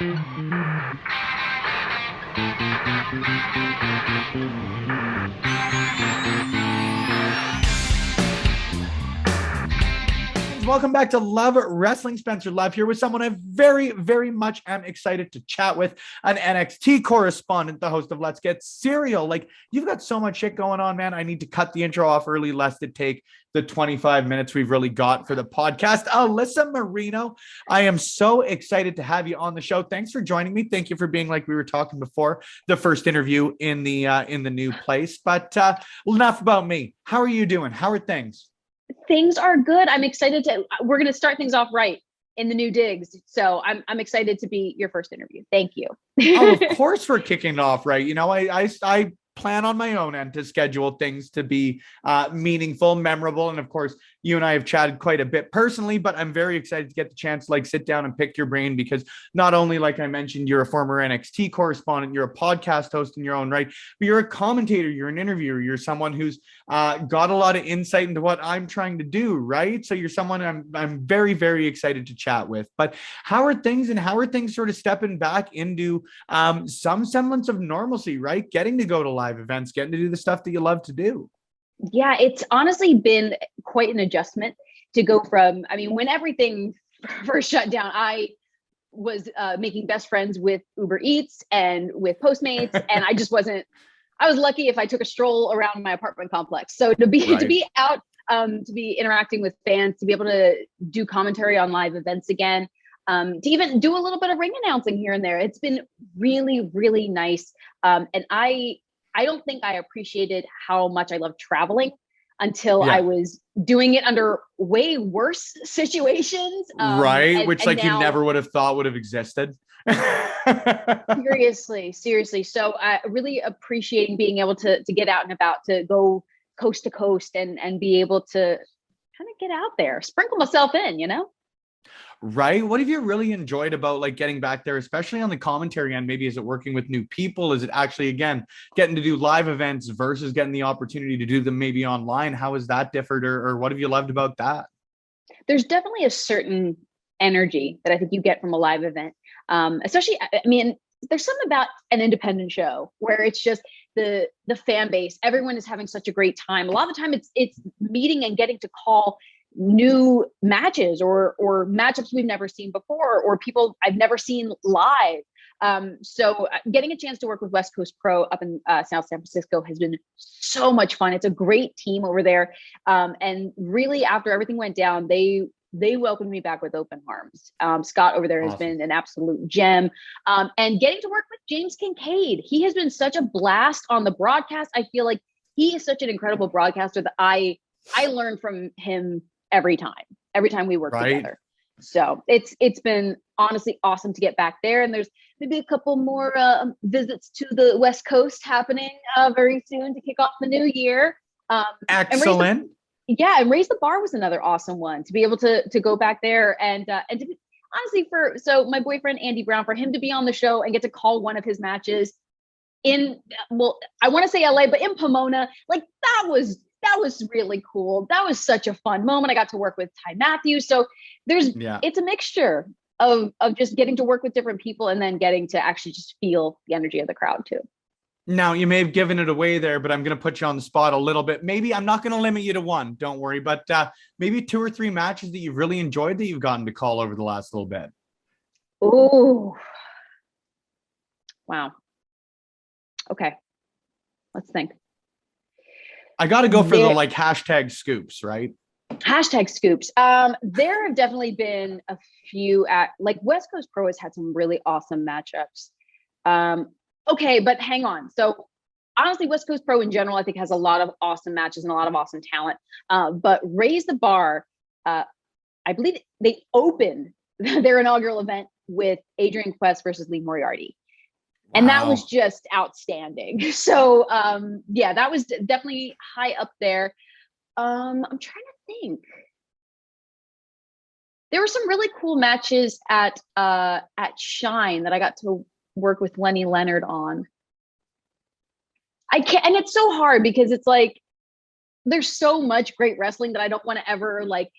Welcome back to Love Wrestling. Spencer Love here with someone I very, very much am excited to chat with, an NXT correspondent, the host of Let's Get Serial. Like, you've got so much shit going on, man. I need to cut the intro off early, lest it take the 25 minutes we've really got for the podcast. Alyssa Marino, I am so excited to have you on the show. Thanks for joining me. Thank you for being, like we were talking before, the first interview in the new place. But enough about me. How are you doing? How are things? Things are good. I'm excited we're going to start things off right in the new digs. So I'm excited to be your first interview. Thank you. Oh, of course we're kicking it off right. You know, I plan on my own end to schedule things to be meaningful, memorable. And of course, you and I have chatted quite a bit personally, but I'm very excited to get the chance to like sit down and pick your brain, because not only, like I mentioned, you're a former NXT correspondent, you're a podcast host in your own right, but you're a commentator, you're an interviewer, you're someone who's got a lot of insight into what I'm trying to do, right? So you're someone I'm very, very excited to chat with. But how are things sort of stepping back into some semblance of normalcy, right? Getting to go to live events, getting to do the stuff that you love to do. Yeah, it's honestly been quite an adjustment to go from, I mean, when everything first shut down, I was making best friends with Uber Eats and with Postmates. And I was lucky if I took a stroll around my apartment complex. So to be out, to be interacting with fans, to be able to do commentary on live events again, to even do a little bit of ring announcing here and there. It's been really, really nice. And I don't think I appreciated how much I love traveling until I was doing it under way worse situations. Which like now, you never would have thought would have existed. Seriously. So really appreciating being able to get out and about, to go coast to coast and be able to kind of get out there, sprinkle myself in, you know? Right. What have you really enjoyed about like getting back there, especially on the commentary end? Maybe is it working with new people? Is it actually, again, getting to do live events versus getting the opportunity to do them maybe online? How has that differed, or what have you loved about that? There's definitely a certain energy that I think you get from a live event. Especially, I mean, there's something about an independent show where it's just the fan base. Everyone is having such a great time. A lot of the time it's meeting and getting to call new matches or matchups we've never seen before, or people I've never seen live. So getting a chance to work with West Coast Pro up in South San Francisco has been so much fun. It's a great team over there. And really, after everything went down, they welcomed me back with open arms. Scott over there has been an absolute gem. And getting to work with James Kincaid, he has been such a blast on the broadcast. I feel like he is such an incredible broadcaster that I learn from him every time we work together. So it's been honestly awesome to get back there. And there's maybe a couple more visits to the West Coast happening very soon to kick off the new year. Excellent. And Raise the Bar was another awesome one, to be able to go back there and to be, honestly, so my boyfriend Andy Brown, for him to be on the show and get to call one of his matches in, well, I want to say LA, but in Pomona, like that was really cool. That was such a fun moment. I got to work with Ty Matthews. So it's a mixture of just getting to work with different people and then getting to actually just feel the energy of the crowd too. Now, you may have given it away there, but I'm going to put you on the spot a little bit. Maybe I'm not going to limit you to one, don't worry, but maybe 2 or 3 matches that you've really enjoyed that you've gotten to call over the last little bit. Oh, wow. Okay. Let's think. I got to go for the like hashtag scoops, right? Hashtag scoops. There have definitely been a few like West Coast Pro has had some really awesome matchups. Okay, but hang on. So honestly, West Coast Pro in general, I think has a lot of awesome matches and a lot of awesome talent. But Raise the Bar, I believe they opened their inaugural event with Adrian Quest versus Lee Moriarty. And that was just outstanding. So that was definitely high up there. I'm trying to think. There were some really cool matches at Shine that I got to work with Lenny Leonard on. And it's so hard because it's like there's so much great wrestling that I don't want to ever like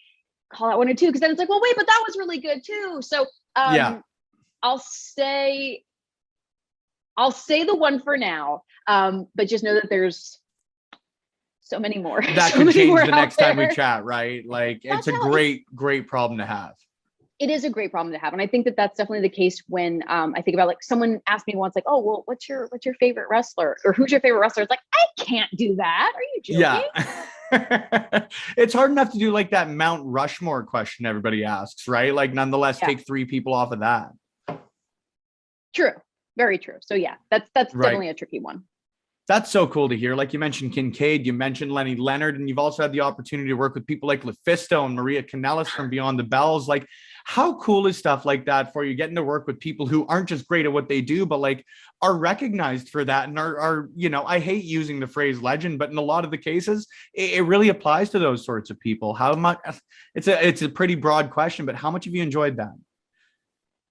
call out 1 or 2, because then it's like, well, wait, but that was really good too. So I'll say the one for now. But just know that there's so many more. That could change the next time we chat, right? Like it's a great problem to have. It is a great problem to have. And I think that that's definitely the case when I think about, like, someone asked me once, like, oh, well, what's your favorite wrestler, or who's your favorite wrestler? It's like, I can't do that. Are you joking? Yeah. It's hard enough to do like that Mount Rushmore question everybody asks, right? Like nonetheless, take 3 people off of that. True. Very true. So yeah, that's right. Definitely a tricky one. That's so cool to hear. Like you mentioned Kincaid, you mentioned Lenny Leonard, and you've also had the opportunity to work with people like LuFisto and Maria Kanellis from Beyond the Bells. Like, how cool is stuff like that for you, getting to work with people who aren't just great at what they do, but like are recognized for that and are you know, I hate using the phrase legend, but in a lot of the cases, it really applies to those sorts of people. How much? It's a pretty broad question, but how much have you enjoyed that?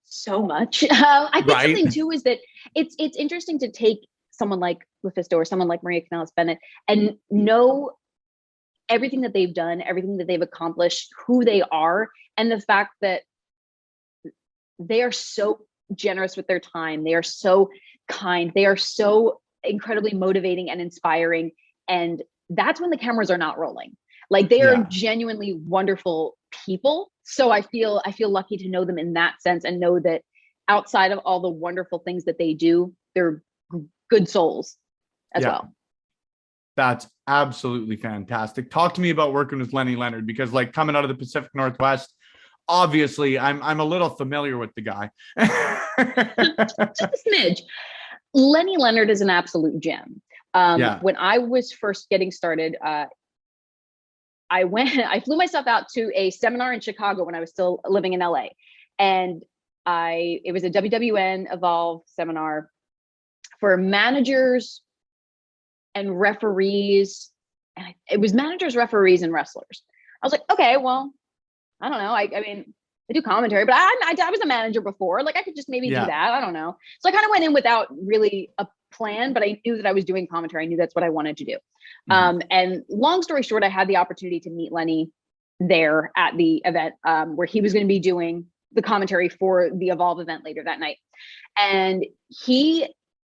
So much. I think something too is that it's interesting to take someone like LuFisto or someone like Maria Kanellis Bennett and know everything that they've done, everything that they've accomplished, who they are, and the fact that they are so generous with their time. They are so kind. They are so incredibly motivating and inspiring. And that's when the cameras are not rolling. Like, they are genuinely wonderful people. So I feel lucky to know them in that sense, and know that outside of all the wonderful things that they do, they're good souls as well. That's absolutely fantastic. Talk to me about working with Lenny Leonard, because like coming out of the Pacific Northwest, obviously I'm a little familiar with the guy. Just a smidge. Lenny Leonard is an absolute gem. When I was first getting started, I flew myself out to a seminar in Chicago when I was still living in LA. And it was a WWN Evolve seminar for managers and referees. And it was managers, referees, and wrestlers. I was like, okay, well, I don't know. I mean, I do commentary, but I was a manager before. Like, I could just maybe do that. I don't know. So I kind of went in without really a plan, but I knew that I was doing commentary. I knew that's what I wanted to do. And long story short, I had the opportunity to meet Lenny there at the event where he was going to be doing the commentary for the Evolve event later that night. And he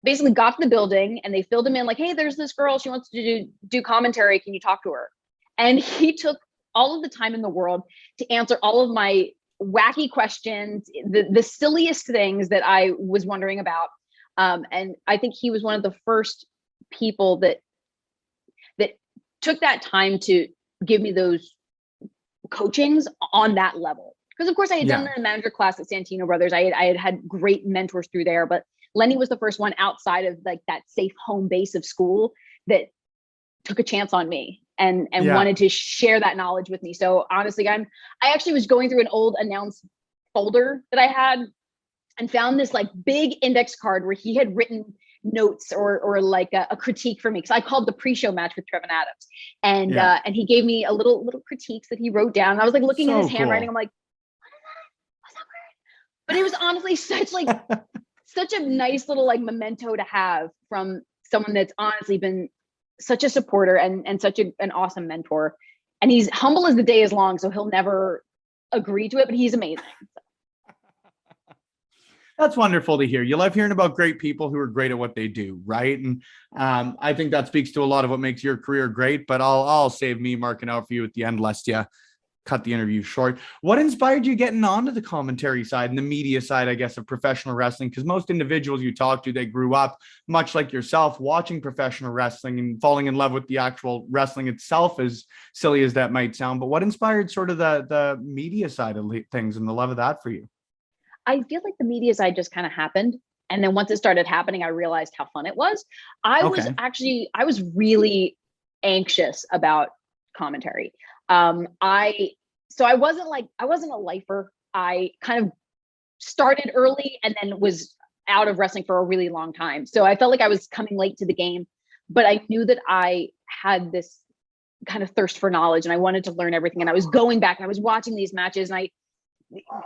basically got to the building and they filled him in like, hey, there's this girl. She wants to do commentary. Can you talk to her? And he took all of the time in the world to answer all of my wacky questions, the silliest things that I was wondering about. And I think he was one of the first people that took that time to give me those coachings on that level. Because of course I had done the manager class at Santino Brothers. I had great mentors through there, but Lenny was the first one outside of like that safe home base of school that took a chance on me and wanted to share that knowledge with me. So honestly, I actually was going through an old announce folder that I had and found this like big index card where he had written notes or like a critique for me. Cause I called the pre-show match with Trevin Adams and he gave me a little critiques that he wrote down. And I was like looking at his handwriting. I'm like, what's that word? But it was honestly such a nice little like memento to have from someone that's honestly been such a supporter and such an awesome mentor. And he's humble as the day is long. So he'll never agree to it, but he's amazing. That's wonderful to hear. You love hearing about great people who are great at what they do, right? And I think that speaks to a lot of what makes your career great, but I'll save me marking out for you at the end, lest you cut the interview short. What inspired you getting onto the commentary side and the media side, I guess, of professional wrestling? Because most individuals you talk to, they grew up much like yourself, watching professional wrestling and falling in love with the actual wrestling itself, as silly as that might sound. But what inspired sort of the media side of things and the love of that for you? I feel like the media side just kind of happened. And then once it started happening, I realized how fun it was. I was really anxious about commentary. I wasn't a lifer. I kind of started early and then was out of wrestling for a really long time. So I felt like I was coming late to the game, but I knew that I had this kind of thirst for knowledge and I wanted to learn everything. And I was going back and I was watching these matches and I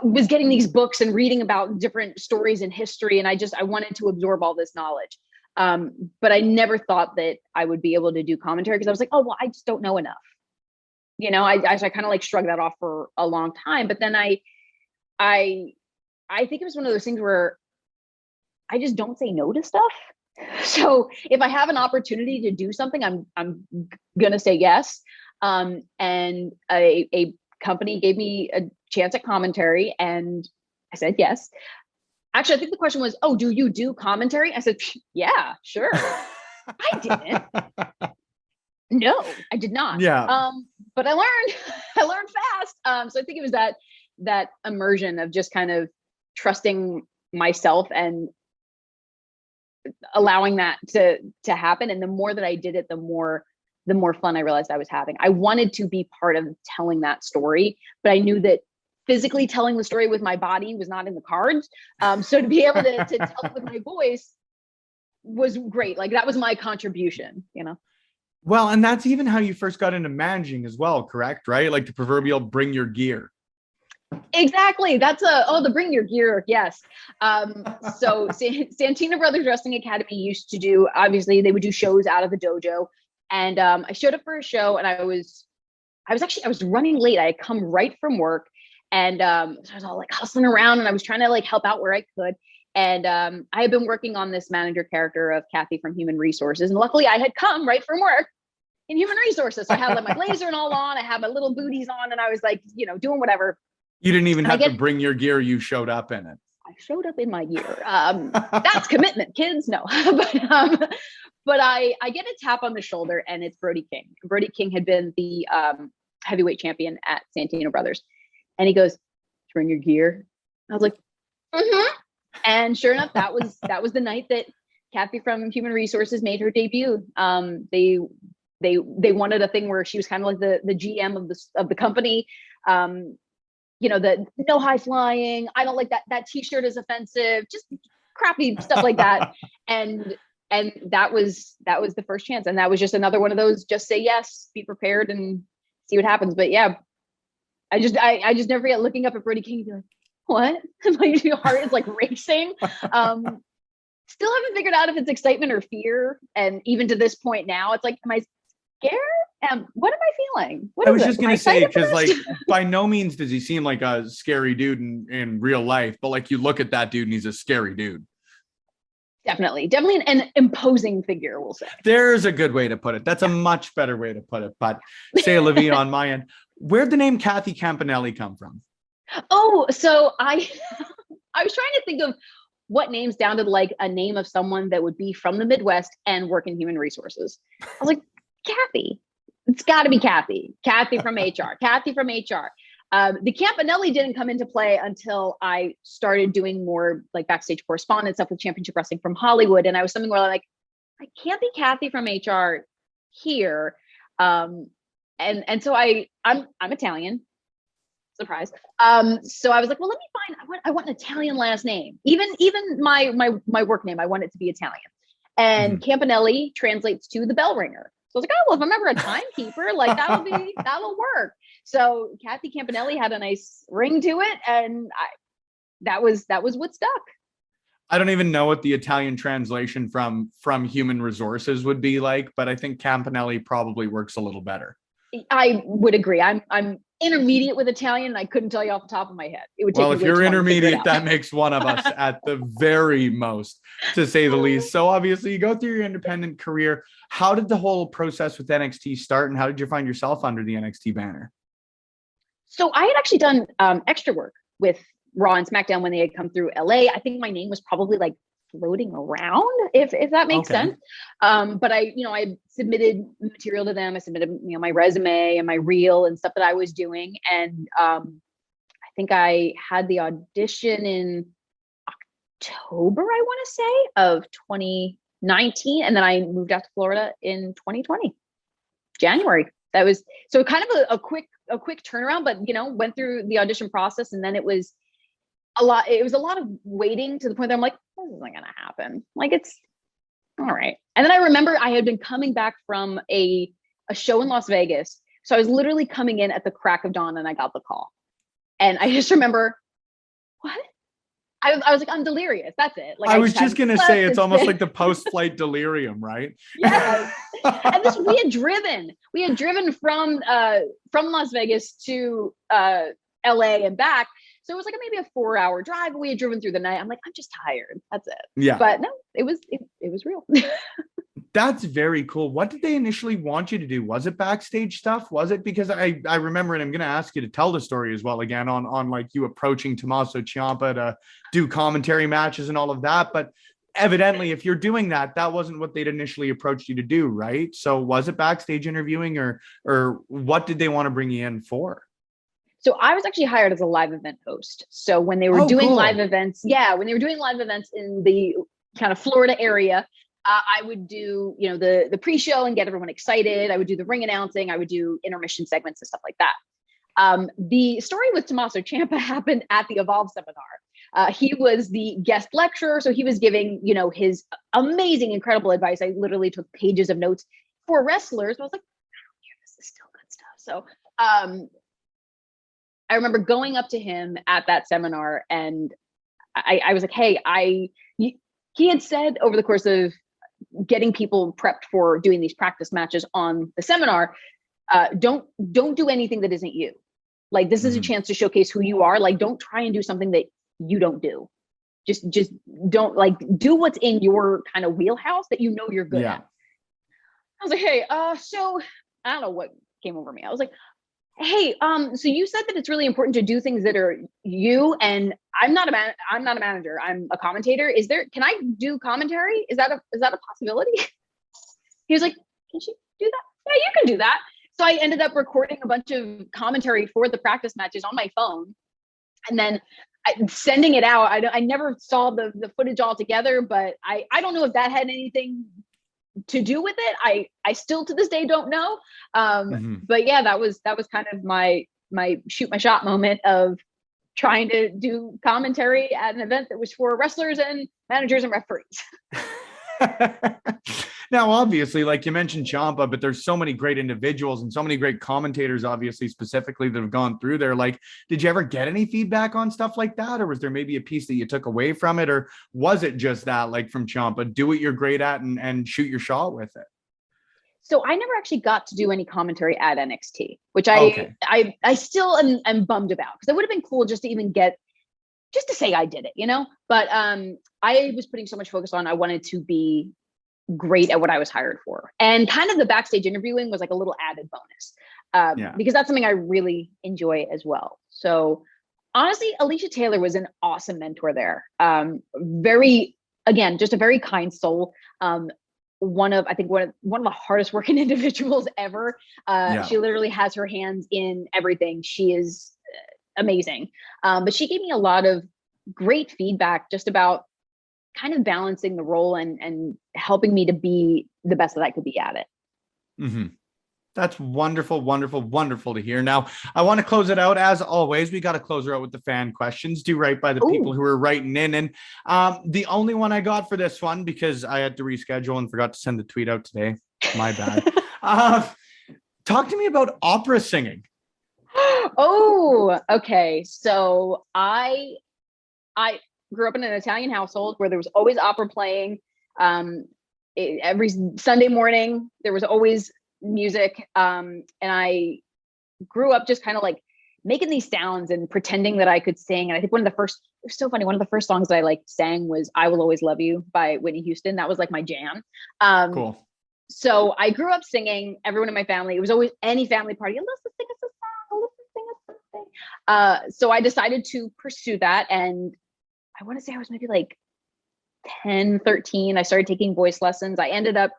was getting these books and reading about different stories in history. And I wanted to absorb all this knowledge. But I never thought that I would be able to do commentary because I was like, oh, well, I just don't know enough. You know, I kind of like shrugged that off for a long time. But then I I think it was one of those things where I just don't say no to stuff. So if I have an opportunity to do something, I'm gonna say yes. And a company gave me a chance at commentary, and I said yes. Actually, I think the question was, "Oh, do you do commentary?" I said, "Yeah, sure." I didn't. No, I did not. Yeah. But I learned. I learned fast. So I think it was that immersion of just kind of trusting myself and allowing that to happen. And the more that I did it, the more fun I realized I was having. I wanted to be part of telling that story, but I knew that physically telling the story with my body was not in the cards. So to be able to tell it with my voice was great. Like that was my contribution, you know? Well, and that's even how you first got into managing as well, correct? Right? Like the proverbial bring your gear. Exactly. That's the bring your gear. Yes. So Santina Brothers Wrestling Academy used to do, obviously they would do shows out of the dojo. And I showed up for a show, and I was running late. I had come right from work, and so I was all like hustling around, and I was trying to like help out where I could. And I had been working on this manager character of Kathy from Human Resources. And luckily I had come right from work in Human Resources. So I had like my blazer and all on, I had my little booties on, and I was like, doing whatever. You didn't even have to bring your gear. You showed up in it. I showed up in my gear. That's commitment, kids. No, but I get a tap on the shoulder, and it's Brody King. Brody King had been the heavyweight champion at Santino Brothers, and he goes, "Bring your gear." I was like, "Mm-hmm." And sure enough, that was the night that Kathy from Human Resources made her debut. They wanted a thing where she was kind of like the GM of the company. The no high flying. I don't like that. That t-shirt is offensive. Just crappy stuff like that. And that was the first chance. And that was just another one of those, just say yes, be prepared and see what happens. But yeah, I just never forget looking up at Brody King and be like, what? Like your heart is like racing. Still haven't figured out if it's excitement or fear. And even to this point now, it's like, am I scared? What am I feeling? I was just gonna say, because like by no means does he seem like a scary dude in real life, but like you look at that dude and he's a scary dude. Definitely an imposing figure, we'll say. There's a good way to put it. That's a much better way to put it. But say, Olivia, on my end, where'd the name Kathy Campanelli come from? Oh, so I was trying to think of what name sounded like a name of someone that would be from the Midwest and work in human resources. I was like, Kathy. It's got to be Kathy. Kathy from HR. Kathy from HR. The Campanelli didn't come into play until I started doing more like backstage correspondence stuff with Championship Wrestling from Hollywood, and I was something where I'm like, I can't be Kathy from HR here. And so I'm Italian. Surprise. So I was like, well, let me find. I want an Italian last name. Even my work name, I want it to be Italian. And Campanelli translates to the bell ringer. So I was like, oh, well, if I'm ever a timekeeper, like that'll work. So Kathy Campanelli had a nice ring to it, and that was what stuck. I don't even know what the Italian translation from human resources would be like, but I think Campanelli probably works a little better. I would agree. I'm intermediate with Italian, and I couldn't tell you off the top of my head. It would take if you're intermediate, that makes one of us at the very most, to say the least. So obviously you go through your independent career. How did the whole process with NXT start, and how did you find yourself under the NXT banner? So I had actually done extra work with Raw and SmackDown when they had come through LA. I think my name was probably like floating around, if that makes sense. But I submitted material to them. I submitted, my resume and my reel and stuff that I was doing. And I think I had the audition in October, I want to say, of 2019. And then I moved out to Florida in 2020, January. That was so kind of a quick turnaround, but went through the audition process, and then it was a lot of waiting, to the point that I'm like, this isn't gonna happen. Like, it's all right. And then I remember I had been coming back from a show in Las Vegas. So I was literally coming in at the crack of dawn, and I got the call. And I just remember, what? I was like, I'm delirious. That's it. Like, I was just going to say, it's almost like the post-flight delirium, right? Yes. And we had driven from Las Vegas to LA and back. So it was like maybe a 4-hour drive. We had driven through the night. I'm like, I'm just tired. That's it. Yeah. But no, it was real. That's very cool. What did they initially want you to do? Was it backstage stuff? Was it because I remember, and I'm going to ask you to tell the story as well again on like you approaching Tommaso Ciampa to do commentary matches and all of that. But evidently, if you're doing that, that wasn't what they'd initially approached you to do, right? So was it backstage interviewing, or what did they want to bring you in for? So I was actually hired as a live event host. So when they were doing cool. live events, when they were doing live events in the kind of Florida area, I would do, the pre-show and get everyone excited. I would do the ring announcing. I would do intermission segments and stuff like that. The story with Tommaso Ciampa happened at the Evolve seminar. He was the guest lecturer, so he was giving, his amazing, incredible advice. I literally took pages of notes for wrestlers. But I was like, this is still good stuff. So I remember going up to him at that seminar, and I was like, hey, he had said over the course of getting people prepped for doing these practice matches on the seminar, don't do anything that isn't you. Like, this is a chance to showcase who you are. Like, don't try and do something that you don't do. Just don't, like, do what's in your kind of wheelhouse that you're good at. I was like, hey, so I don't know what came over me. I was like, hey, so you said that it's really important to do things that are you, and I'm not a manager. I'm a commentator. Can I do commentary? Is that a possibility? He was like, can she do that? Yeah, you can do that. So I ended up recording a bunch of commentary for the practice matches on my phone, and then sending it out. I never saw the footage all together, but I don't know if that had anything to do with it. I still to this day don't know. But yeah, that was kind of my shoot my shot moment of trying to do commentary at an event that was for wrestlers and managers and referees. Now, obviously, like you mentioned Ciampa, but there's so many great individuals and so many great commentators, obviously, specifically that have gone through there. Like, did you ever get any feedback on stuff like that? Or was there maybe a piece that you took away from it? Or was it just that, like from Ciampa, do what you're great at and shoot your shot with it? So I never actually got to do any commentary at NXT, which I still am bummed about, because it would have been cool just to even just to say I did it, But I was putting so much focus on, I wanted to be great at what I was hired for. And kind of the backstage interviewing was like a little added bonus, because that's something I really enjoy as well. So honestly, Alicia Taylor was an awesome mentor there. Just a very kind soul. One of the hardest working individuals ever. She literally has her hands in everything. She is amazing. But she gave me a lot of great feedback just about kind of balancing the role and helping me to be the best that I could be at it. That's wonderful, wonderful, wonderful to hear. Now, I want to close it out. As always, we got to close her out with the fan questions. Do right by the people who are writing in. And the only one I got for this one, because I had to reschedule and forgot to send the tweet out today. My bad. Talk to me about opera singing. Oh, okay. So I grew up in an Italian household where there was always opera playing. Every Sunday morning, there was always music. And I grew up just kind of like making these sounds and pretending that I could sing. And I think it was so funny. One of the first songs that I like sang was I Will Always Love You by Whitney Houston. That was like my jam. Cool. So I grew up singing. Everyone in my family, it was always any family party. Alyssa, sing us a song. Alyssa, sing us something. So I decided to pursue that. And I want to say I was maybe like 10, 13. I started taking voice lessons. I ended up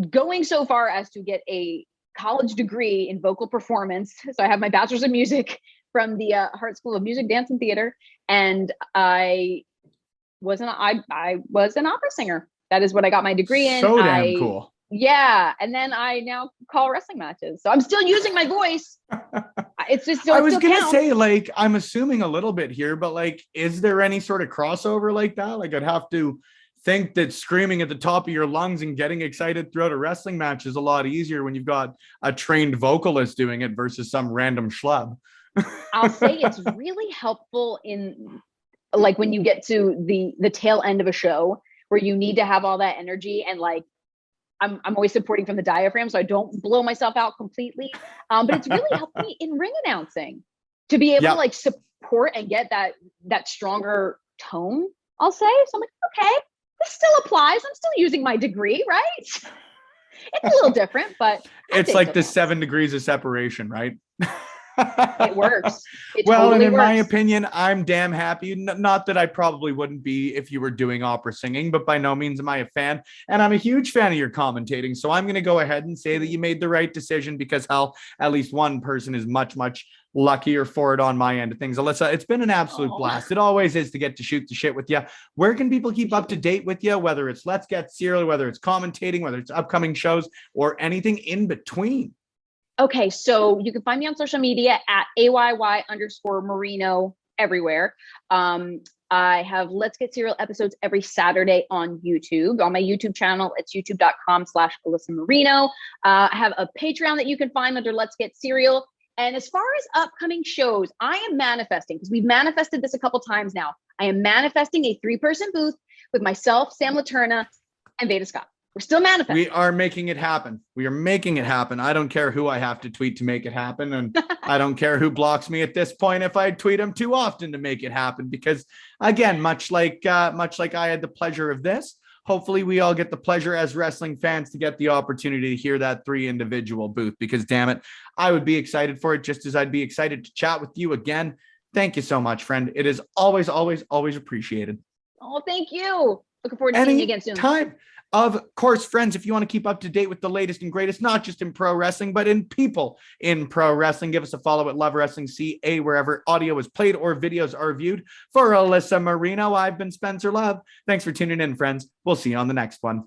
going so far as to get a college degree in vocal performance. So I have my bachelor's of music from the Hart School of Music, Dance, and Theater. And I was an opera singer. That is what I got my degree in. So damn cool. Yeah. And then I now call wrestling matches. So I'm still using my voice. It's just, I was going to say, like, I'm assuming a little bit here, but like, is there any sort of crossover like that? Like, I'd have to think that screaming at the top of your lungs and getting excited throughout a wrestling match is a lot easier when you've got a trained vocalist doing it versus some random schlub. I'll say it's really helpful in like when you get to the tail end of a show where you need to have all that energy, and like I'm always supporting from the diaphragm so I don't blow myself out completely. But it's really helped me in ring announcing. to be able Yep. to like support and get that stronger tone, I'll say. So I'm like, okay, this still applies. I'm still using my degree, right? It's a little different, but it's like the 7 degrees of separation, right? It works. It Well, totally and in my works. opinion, I'm damn happy. Not that I probably wouldn't be if you were doing opera singing, but by no means am I a fan. And I'm a huge fan of your commentating. So I'm going to go ahead and say that you made the right decision because, hell, at least one person is much, much luckier for it on my end of things. Alyssa, it's been an absolute blast. It always is to get to shoot the shit with you. Where can people keep up to date with you, whether it's Let's Get Serial, whether it's commentating, whether it's upcoming shows, or anything in between? Okay, so you can find me on social media at AYY_Marino everywhere. I have Let's Get Serial episodes every Saturday on YouTube. On my YouTube channel, it's youtube.com/Alyssa Marino. I have a Patreon that you can find under Let's Get Serial. And as far as upcoming shows, I am manifesting, because we've manifested this a couple times now. I am manifesting a 3-person booth with myself, Sam Laterna, and Veda Scott. We're still manifesting. We are making it happen. We are making it happen. I don't care who I have to tweet to make it happen. And I don't care who blocks me at this point if I tweet them too often to make it happen. Because again, much like I had the pleasure of this, hopefully we all get the pleasure as wrestling fans to get the opportunity to hear that 3 individual booth, because damn it, I would be excited for it just as I'd be excited to chat with you again. Thank you so much, friend. It is always, always, always appreciated. Oh, thank you. Looking forward to seeing you again soon. Time. Of course, friends, if you want to keep up to date with the latest and greatest, not just in pro wrestling, but in people in pro wrestling, give us a follow at Love Wrestling CA, wherever audio is played or videos are viewed. For Alyssa Marino, I've been Spencer Love. Thanks for tuning in, friends. We'll see you on the next one.